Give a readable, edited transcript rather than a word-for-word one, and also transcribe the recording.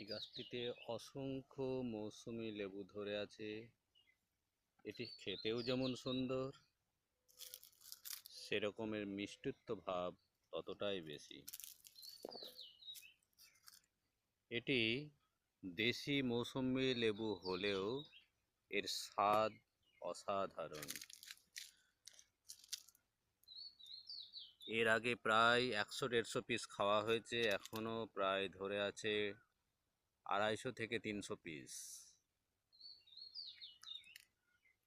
এই গাছটিতে অসংখ্য মৌসুমী লেবু ধরে আছে। এটি খেতেও যেমন সুন্দর, সেরকমের মিষ্টত্ব ভাব ততটাই বেশি। এটি দেশি মৌসুমী লেবু হলেও এর স্বাদ অসাধারণ। এর আগে প্রায় 100-150 পিস খাওয়া হয়েছে, এখনও প্রায় ধরে আছে 250 থেকে 300 পিস।